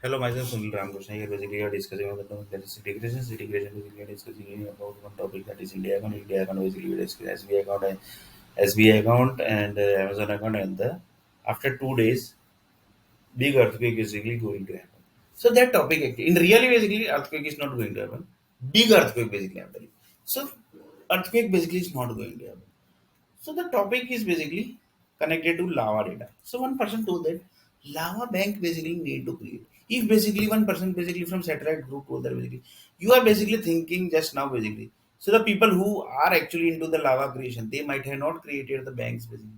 Hello, myself Sunil Ramakrishna. Here basically we are discussing about the topic that is integration. Integration basically we are discussing about one topic that is India account. India account basically we discuss SBI account and SBI account and Amazon account and the after 2 days big earthquake is basically going to happen. So that topic actually in really basically earthquake is not going to happen. Big earthquake basically I'm telling. So earthquake basically is not going to happen. So the topic is basically connected to lava data. So one person told that lava bank basically need to create. If basically one person basically from satellite group told that basically you are basically thinking just now basically. So the people who are actually into the lava creation, they might have not created the banks basically.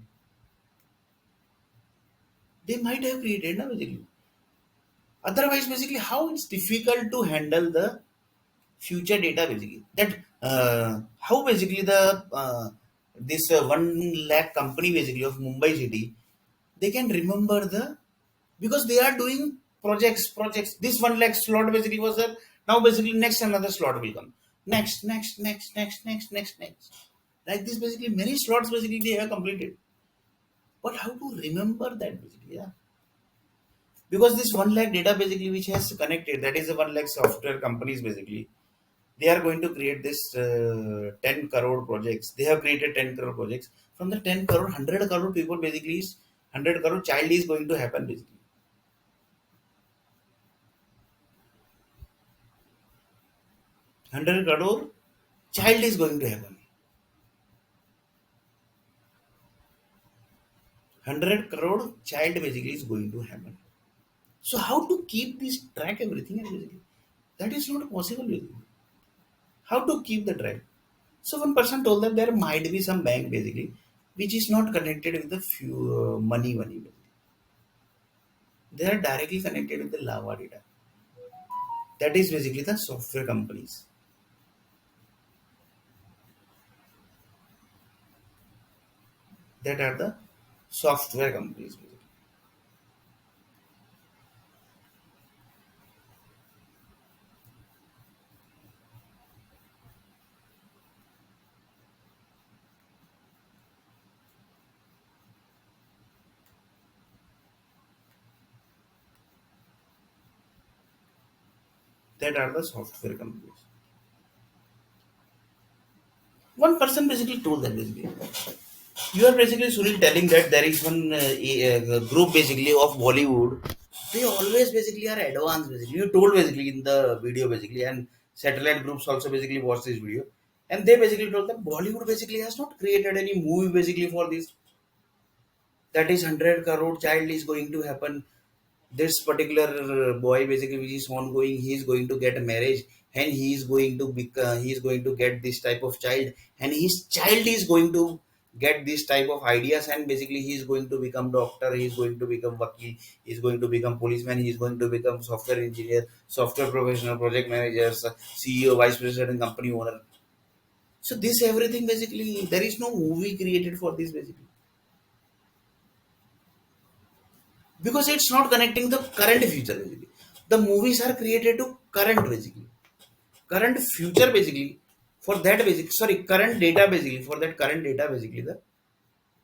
They might have created na basically. Otherwise basically how it's difficult to handle the future data basically. That how basically the this 1 lakh company basically of Mumbai city they can remember the because they are doing projects this 1 lakh slot basically was there now basically next another slot will come next like this basically many slots basically they have completed but how to remember that basically yeah because this 1 lakh data basically which has connected that is the 1 lakh software companies basically they are going to create this 10 crore projects they have created 10 crore projects from the 10 crore 100 crore people basically is 100 crore child is going to happen basically 100 crore child is going to happen 100 crore child basically is going to happen so how to keep this track everything basically that is not possible basically. How to keep the track so one person told that there might be some bank basically which is not connected with the few money basically. They are directly connected with the lava data that is basically the software companies that are the software companies basically. That are the software companies one person basically told that basically you are basically Sunil telling that there is one group basically of Bollywood. They always basically are advanced basically. You told basically in the video basically and satellite groups also basically watch this video. And they basically told that Bollywood basically has not created any movie basically for this. That is 100 crore child is going to happen. This particular boy basically which is ongoing, he is going to get a marriage and he is going to get this type of child and his child is going to get this type of ideas and basically he is going to become doctor, he is going to become vakil, he is going to become policeman, he is going to become software engineer, software professional, project managers, CEO, vice president, company owner. So this everything basically there is no movie created for this basically because it's not connecting the current future basically. The movies are created to current basically current future basically for that basic sorry current data basically for that current data basically the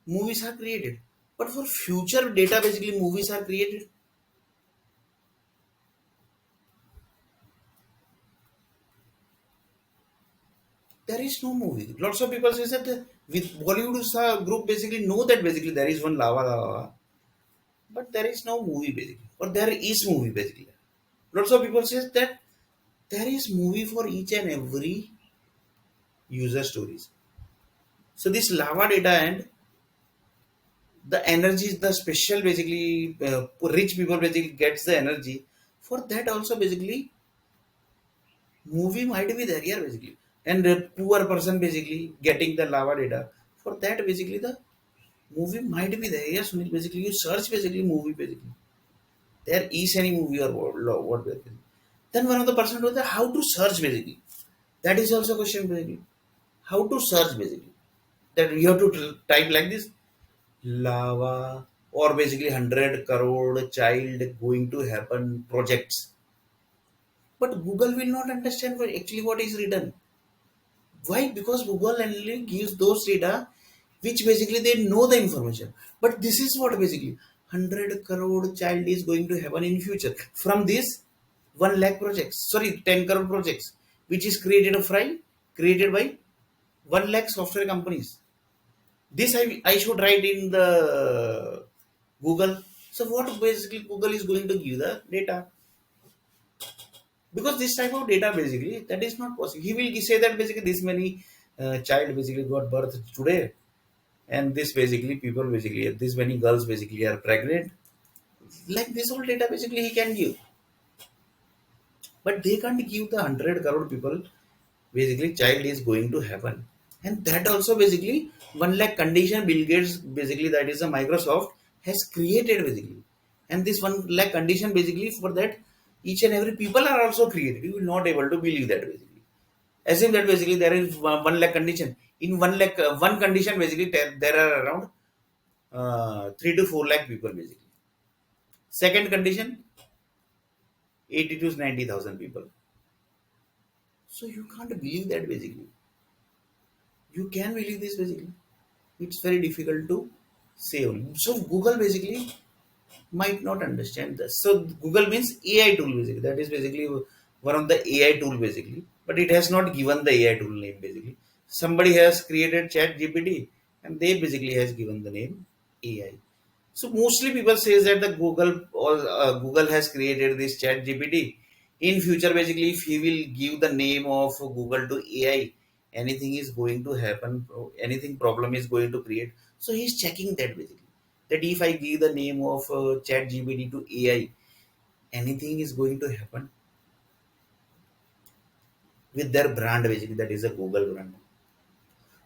movies are created but for future data basically movies are created there is no movie lots of people say that with Bollywood group basically know that basically there is one lava but there is no movie basically or there is movie basically lots of people say that there is movie for each and every user stories so this lava data and the energy is the special basically rich people basically gets the energy for that also basically movie might be there here basically and the poor person basically getting the lava data for that basically the movie might be there yes Sunil, basically you search basically movie basically there is any movie or what basically. Then one of the person told that how to search basically that is also a question basically how to search basically that you have to type like this lava or basically 100 crore child going to happen projects but Google will not understand actually what is written why because Google only gives those data which basically they know the information but this is what basically 100 crore child is going to happen in future from this 1 lakh projects, sorry, 10 crore projects, which is created by 1 lakh software companies. This I should write in the Google. So what basically Google is going to give the data, because this type of data basically that is not possible. He will say that basically this many child basically got birth today, and this basically people basically this many girls basically are pregnant. Like this whole data basically he can give, but they can't give the 100 crore people basically child is going to happen. And that also basically 1 lakh condition Bill Gates basically, that is a Microsoft, has created basically. And this 1 lakh condition basically, for that each and every people are also created. You will not able to believe that basically. Assume that basically there is 1 lakh condition. In 1 lakh one condition basically there are around 3 to 4 lakh people basically. Second condition, 80 to 90,000 people. So you can't believe that basically. You can believe this basically. It's very difficult to say only. So Google basically might not understand this. So Google means AI tool basically. That is basically one of the AI tool basically. But it has not given the AI tool name basically. Somebody has created Chat GPT and they basically has given the name AI. So mostly people says that the Google has created this Chat GPT. In future, basically, if he will give the name of Google to AI, anything is going to happen. Anything problem is going to create. So he's checking that basically. That if I give the name of Chat GPT to AI, anything is going to happen with their brand basically. That is a Google brand.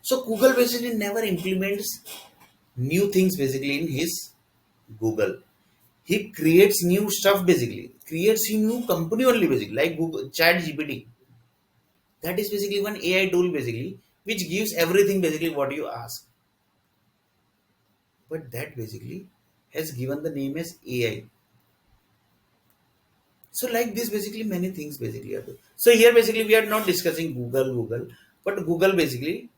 So Google basically never implements new things basically in his Google. He creates new stuff basically, creates a new company only basically, like Google Chat GPT. That is basically one AI tool basically, which gives everything basically what you ask. But that basically has given the name as AI. So like this basically many things basically are there. So here basically we are not discussing Google, but Google basically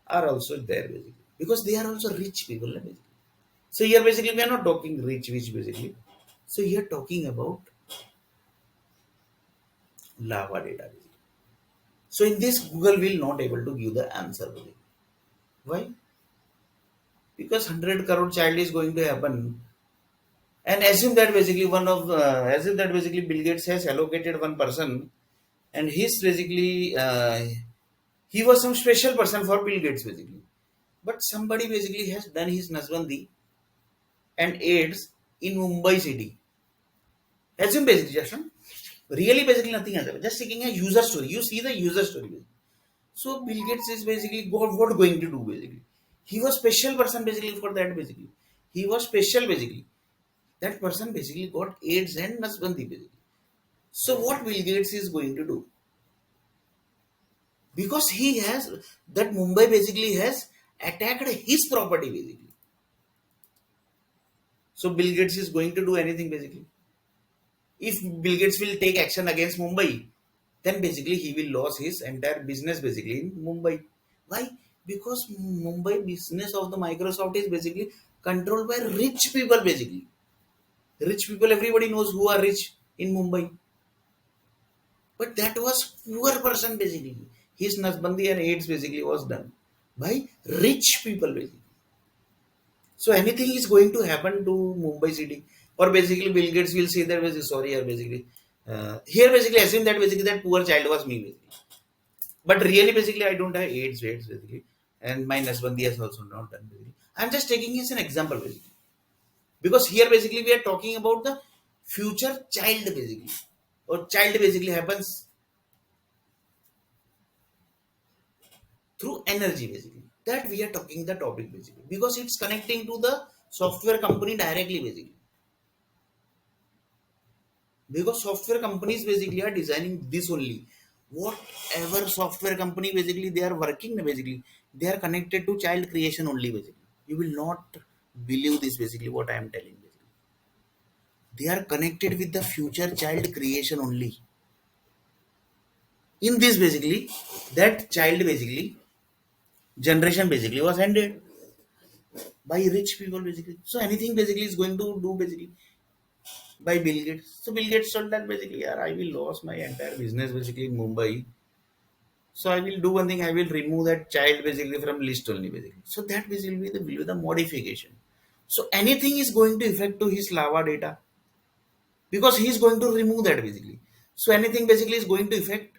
are also there basically, because they are also rich people basically. So here basically we are not talking rich basically. So here talking about lava data basically. So in this, Google will not able to give the answer. Why? Because 100 crore child is going to happen, and assume that basically assume that basically Bill Gates has allocated one person, and he's basically he was some special person for Bill Gates basically, but somebody basically has done his Nasbandi and AIDS in Mumbai city. Assume basically just really basically nothing has happened. Just taking a user story. You see the user story. So Bill Gates is basically what going to do basically. He was special person basically for that basically. He was special basically. That person basically got AIDS and Nasbandi basically. So what Bill Gates is going to do? Because he has that Mumbai basically has attacked his property basically. So Bill Gates is going to do anything basically. If Bill Gates will take action against Mumbai, then basically he will lose his entire business basically in Mumbai. Why? Because Mumbai business of the Microsoft is basically controlled by rich people basically. Rich people, everybody knows who are rich in Mumbai. But that was poor person basically. His Nasbandi and AIDS basically was done by rich people basically. So anything is going to happen to Mumbai city, or basically Bill Gates will say that basically sorry or basically here basically assume that basically that poor child was me basically. But really basically I don't have AIDS basically, and my Nasbandi has also not done basically. I'm just taking it as an example basically, because here basically we are talking about the future child basically, or child basically happens through energy basically. That we are talking the topic basically, because it's connecting to the software company directly basically. Because software companies basically are designing this only. Whatever software company basically they are working basically, they are connected to child creation only basically. You will not believe this basically what I am telling basically. They are connected with the future child creation only. In this basically, that child basically generation basically was ended. by rich people basically. So anything basically is going to do basically by Bill Gates. So Bill Gates told that basically, yeah, I will lose my entire business basically in Mumbai. So I will do one thing. I will remove that child basically from list only basically. So that basically will be the modification. So anything is going to affect to his lava data because he is going to remove that basically. So anything basically is going to affect,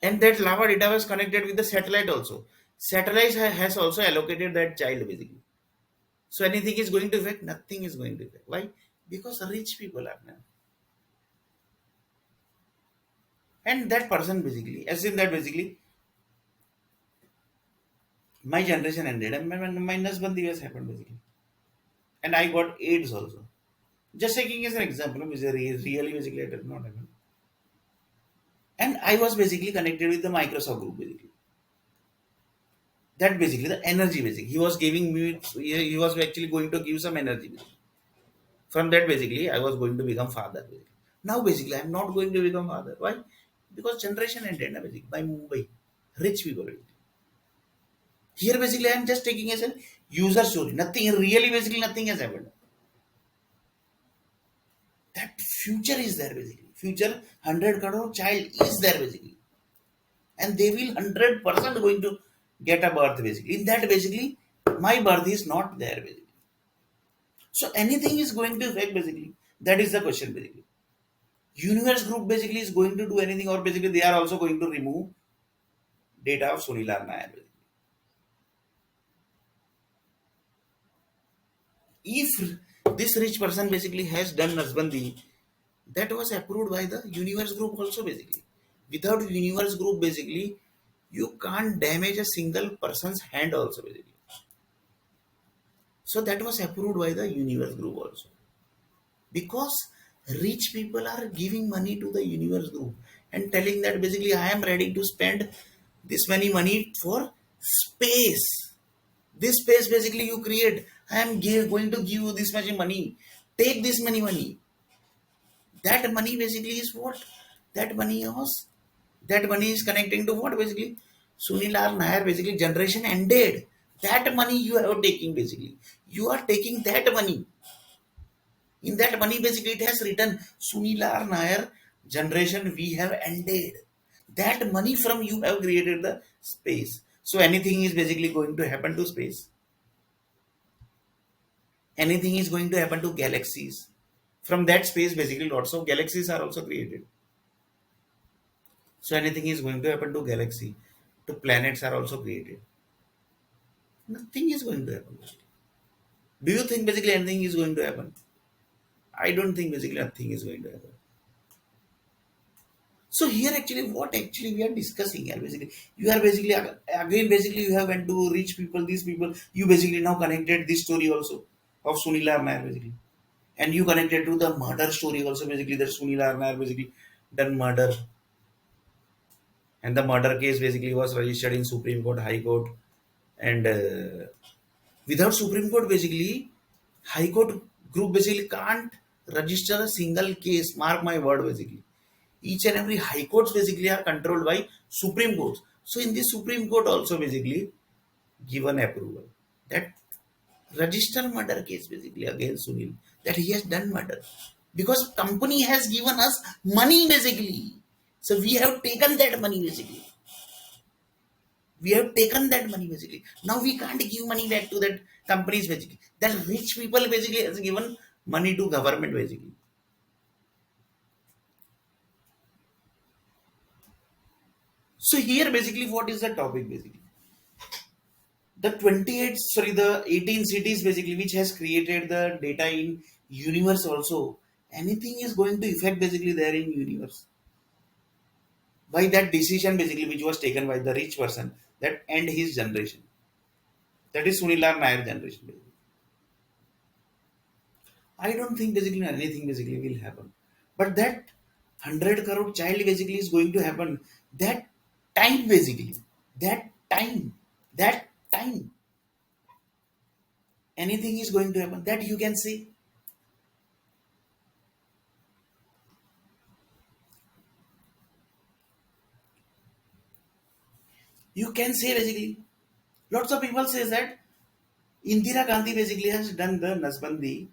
and that lava data was connected with the satellite also. Satellite has also allocated that child basically. So anything is going to affect, nothing is going to affect. Why? Because rich people are now. And that person basically, as in that basically, my generation ended and my Nasbandi has happened basically. And I got AIDS also. Just taking as an example, which is really basically it did not happen. And I was basically connected with the Microsoft group basically. That basically the energy basically. He was giving me, he was actually going to give some energy. Basically. From that basically, I was going to become father. Basically. Now basically, I'm not going to become father. Why? Because generation ended basically by Mumbai. Rich people. Basically. Here basically, I'm just taking as a user story. Nothing, really basically nothing has happened. That future is there basically. Future 100 crore child is there basically. And they will 100% going to get a birth basically. In that basically, my birth is not there basically. So anything is going to affect basically. That is the question basically. Universe group basically is going to do anything, or basically they are also going to remove data of Sunil Nair. If this rich person basically has done Nasbandi, that was approved by the universe group also basically. Without universe group basically, you can't damage a single person's hand also basically. So that was approved by the universe group also. Because rich people are giving money to the universe group and telling that basically I am ready to spend this many money for space. This space basically you create. I am going to give you this much money. Take this money. That money basically is what? That money was. That money is connecting to what basically? Sunil R. Nair basically generation ended. That money you are taking basically. You are taking that money. In that money basically it has written Sunil R. Nair generation we have ended. That money from you have created the space. So anything is basically going to happen to space. Anything is going to happen to galaxies. From that space, basically, lots of galaxies are also created. So anything is going to happen to galaxy. To planets are also created. Nothing is going to happen. Do you think basically anything is going to happen? I don't think basically nothing is going to happen. So here actually what actually we are discussing here basically you are basically again basically you have went to rich people these people you basically now connected this story also of Sunil Nair basically. And you connected to the murder story also basically that Sunil Nair basically done murder, and the murder case basically was registered in Supreme Court, High Court, and without Supreme Court basically High Court group basically can't register a single case. Mark my word basically. Each and every High Courts basically are controlled by Supreme Courts. So in this Supreme Court also basically given approval that register murder case basically against Sunil that he has done murder because company has given us money basically. So we have taken that money basically. We have taken that money basically. Now we can't give money back to that companies basically. That rich people basically has given money to government basically. So here basically what is the topic basically? The 28 sorry the 18 cities basically which has created the data in universe also, anything is going to affect basically there in universe by that decision basically which was taken by the rich person that end his generation, that is Sunilar Nair generation basically. I don't think basically anything basically will happen, but that 100 crore child basically is going to happen. That time basically, that time, that time, anything is going to happen that you can say. You can say basically lots of people says that Indira Gandhi basically has done the Nasbandi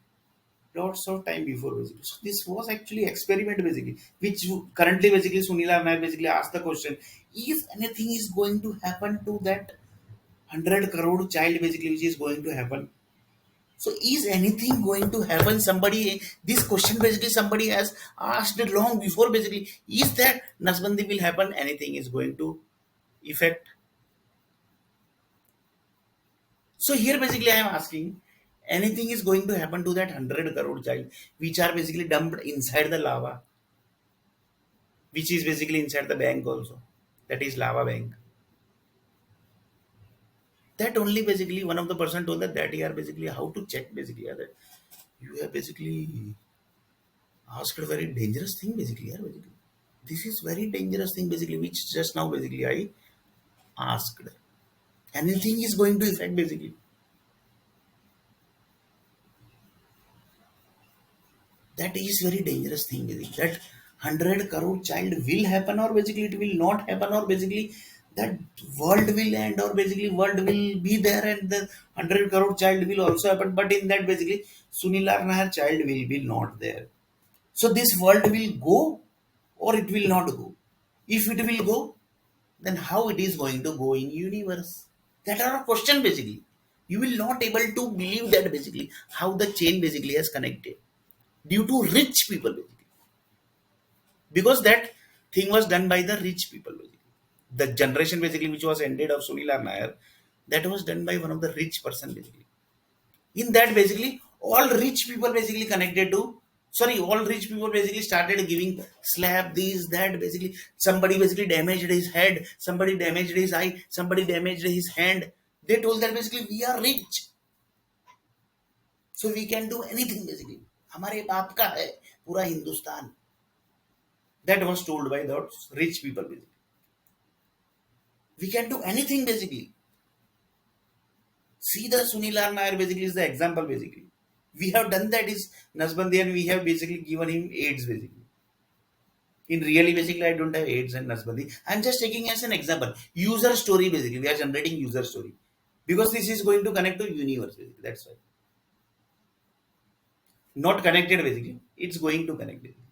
lots of time before basically. So this was actually experiment basically, which currently basically Sunila Nair basically asked the question: Is anything is going to happen to that 100 crore child basically, which is going to happen? So is anything going to happen? Somebody, this question basically somebody has asked long before basically. Is that Nasbandi will happen? Anything is going to effect? So here basically I am asking, anything is going to happen to that 100 crore child, which are basically dumped inside the lava, which is basically inside the bank also. That is lava bank. That only basically one of the person told that here basically how to check basically that you have basically asked a very dangerous thing basically here basically. This is very dangerous thing basically which just now basically I asked. Anything is going to affect basically. That is very dangerous thing basically. That 100 crore child will happen or basically it will not happen or basically that world will end or basically world will be there and the 100 crore child will also happen. But in that basically Sunil Nahar child will be not there. So this world will go or it will not go. If it will go, then how it is going to go in universe? That are a question basically. You will not able to believe that basically how the chain basically has connected due to rich people basically, because that thing was done by the rich people basically. The generation basically which was ended of Sunil Nair, that was done by one of the rich person basically. In that basically all rich people basically connected to, sorry, all rich people basically started giving slap this that basically. Somebody basically damaged his head, somebody damaged his eye, somebody damaged his hand. They told that basically we are rich, so we can do anything basically. हमारे बाप का है पूरा Hindustan. That was told by those rich people basically. We can do anything basically. See the Sunil R. Nair basically is the example basically. We have done that is Nasbandi and we have basically given him AIDS basically. In really basically I don't have AIDS and Nasbandi. I'm just taking as an example. User story basically. We are generating user story. Because this is going to connect to universe basically. That's why. Not connected basically. It's going to connect basically.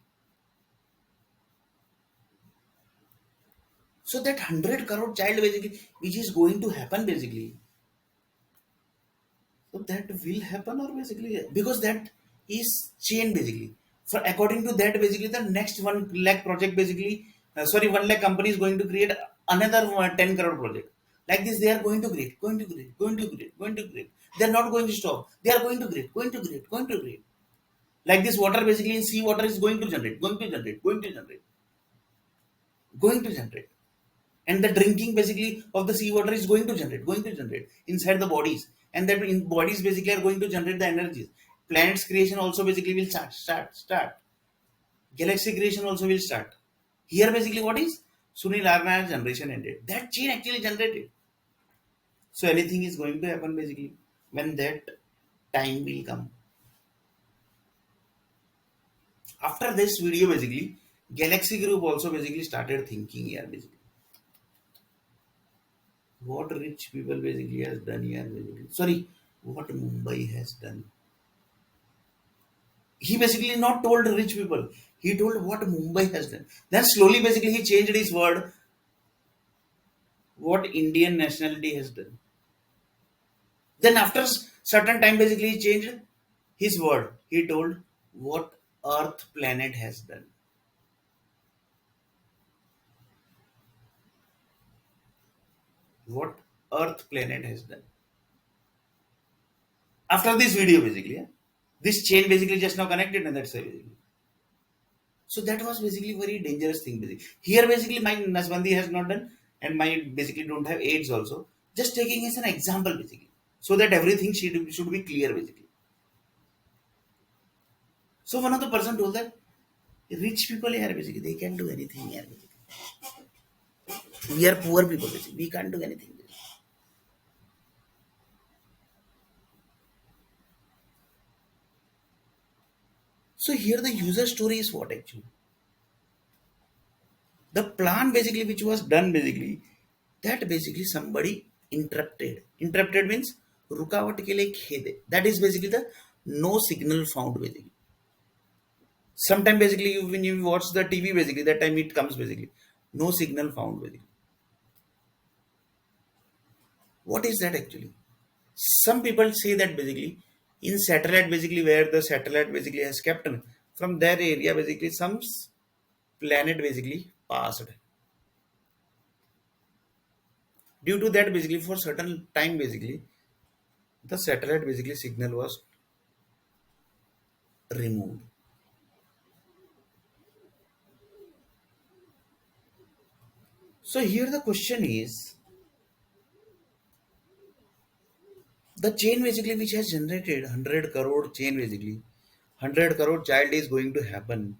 So that 100 crore child basically, which is going to happen basically. So that will happen or basically because that is chain basically. For according to that basically the next 1 lakh project basically, sorry, 1 lakh company is going to create another 10 crore project. Like this they are going to create, going to create, going to create, going to create. They are not going to stop. They are going to create, going to create, going to create. Like this water basically in sea water is going to generate, going to generate, going to generate, going to generate. And the drinking basically of the seawater is going to generate inside the bodies, and that in bodies basically are going to generate the energies. Planets creation also basically will start. Galaxy creation also will start. Here basically what is Sunil Arna's generation ended. That chain actually generated. So anything is going to happen basically when that time will come. After this video basically, Galaxy Group also basically started thinking here basically what rich people basically has done here basically. Sorry, what Mumbai has done. He basically not told rich people. He told what Mumbai has done. Then slowly basically he changed his word. What Indian nationality has done. Then after certain time basically he changed his word. He told what Earth planet has done. What Earth planet has done. After this video basically, yeah, this chain basically just now connected and that's why basically. So that was basically very dangerous thing basically. Here basically my Nasbandi has not done and my basically don't have AIDS also. Just taking as an example basically. So that everything should be clear basically. So one of the person told that rich people here basically they can do anything here basically. We are poor people basically. We can't do anything. Basically. So here the user story is what actually. The plan basically which was done basically, that basically somebody interrupted. Interrupted means रुकावट के लिए खेद है. That is basically the no signal found basically. Sometime basically when you watch the TV basically that time it comes basically no signal found basically. What is that actually? Some people say that basically in satellite basically where the satellite basically has kept from their area basically some planet basically passed. Due to that basically for certain time basically the satellite basically signal was removed. So here the question is the chain basically which has generated 100 crore chain basically 100 crore child is going to happen.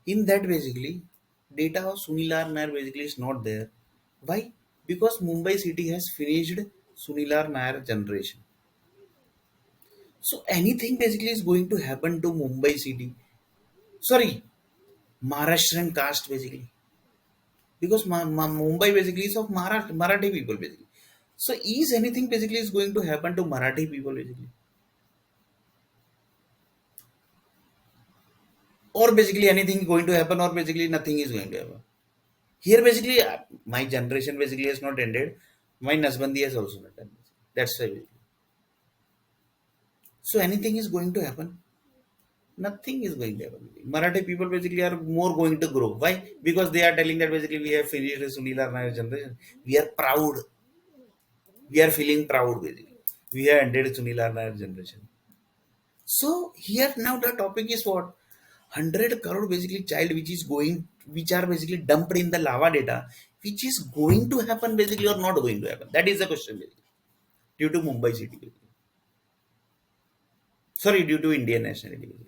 In that basically data of Sunilar Nair basically is not there. Why? Because Mumbai city has finished Sunilar Nair generation. So anything basically is going to happen to Mumbai city. Sorry, Maharashtrian caste basically. Because Mumbai basically is of Marathi people basically. So is anything basically is going to happen to Marathi people basically? Or basically anything going to happen or basically nothing is going to happen. Here basically my generation basically has not ended. My Nasbandi has also not done. That's why. Basically. So anything is going to happen. Nothing is going to happen. Marathi people basically are more going to grow. Why? Because they are telling that basically we have finished the Sunila Nair generation. We are proud. We are feeling proud basically. We have ended Sunila Nair generation. So here now the topic is what? 100 crore basically child which is going, which are basically dumped in the lava data, which is going to happen basically or not going to happen. That is the question basically. Due to Mumbai city basically. Sorry, due to Indian nationality basically.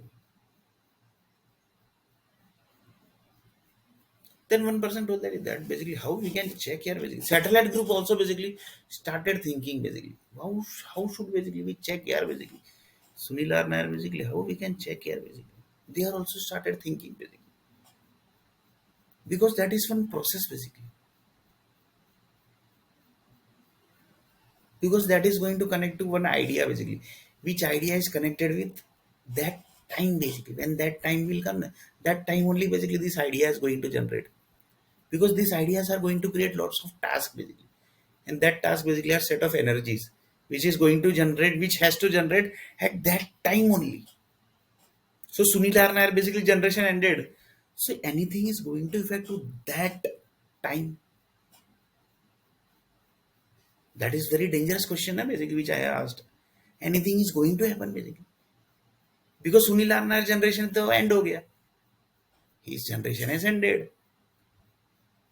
Then one person told that basically how we can check here basically. Satellite group also basically started thinking basically. How should basically we check here basically? Sunil Nair basically how we can check here basically. They are also started thinking basically. Because that is one process basically. Because that is going to connect to one idea basically. Which idea is connected with that time basically. When that time will come, that time only basically this idea is going to generate. Because these ideas are going to create lots of tasks basically, and that task basically are set of energies which is going to generate, which has to generate at that time only. So Sunil Nair basically generation ended, so anything is going to affect to that time. That is very dangerous question basically which I asked. Anything is going to happen basically because Sunil Nair generation तो end हो गया, his generation has ended,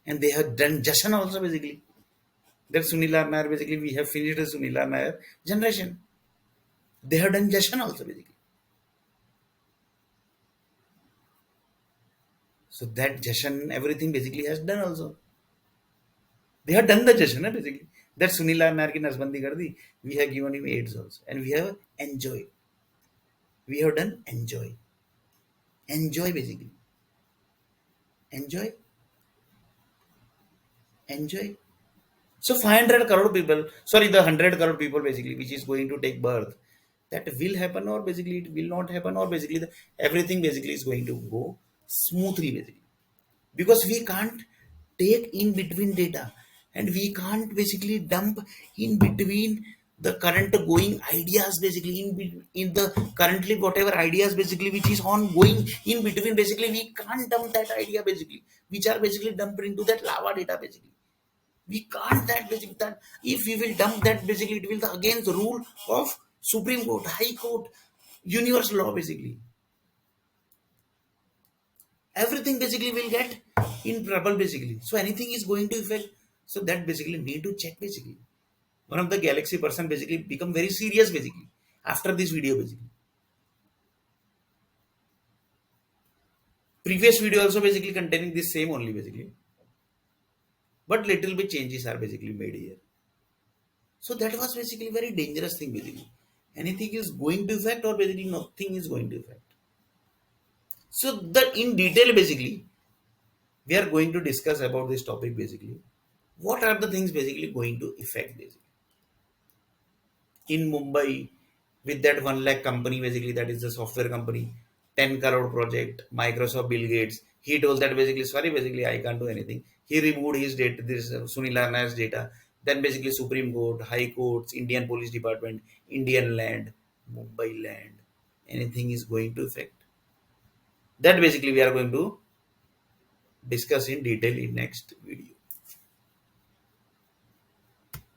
and they have done Jashan also basically. That Sunil Nair basically we have finished the Sunil Nair generation. They have done Jashan also basically. So that Jashan everything basically has done also. They have done the Jashan basically. That Sunil Nair ki Nasbandi kar di. We have given him AIDS also. And we have enjoy. We have done enjoy. Enjoy basically. Enjoy. Enjoy. So 500 crore people, sorry, the 100 crore people basically, which is going to take birth, that will happen or basically it will not happen or basically everything basically is going to go smoothly basically. Because we can't take in between data and we can't basically dump in between the current going ideas basically in the currently whatever ideas basically which is ongoing in between basically we can't dump that idea basically which are basically dumped into that lava data basically. We can't that basically that if we will dump that basically it will the against the rule of Supreme Court, High Court, universal law basically. Everything basically will get in trouble basically. So anything is going to affect. So that basically need to check basically. One of the galaxy person basically become very serious basically after this video basically. Previous video also basically containing this same only basically. But little bit changes are basically made here. So that was basically very dangerous thing basically. Anything is going to affect or basically nothing is going to affect. So that in detail basically we are going to discuss about this topic basically. What are the things basically going to affect basically? in Mumbai with that 1 lakh company, basically, that is the software company, 10 crore project, Microsoft, Bill Gates. He told that basically, sorry, basically, I can't do anything. He removed his data, this Sunil Narayana's data. Then basically, Supreme Court, High Courts, Indian Police Department, Indian land, Mumbai land, anything is going to affect. That basically we are going to discuss in detail in next video.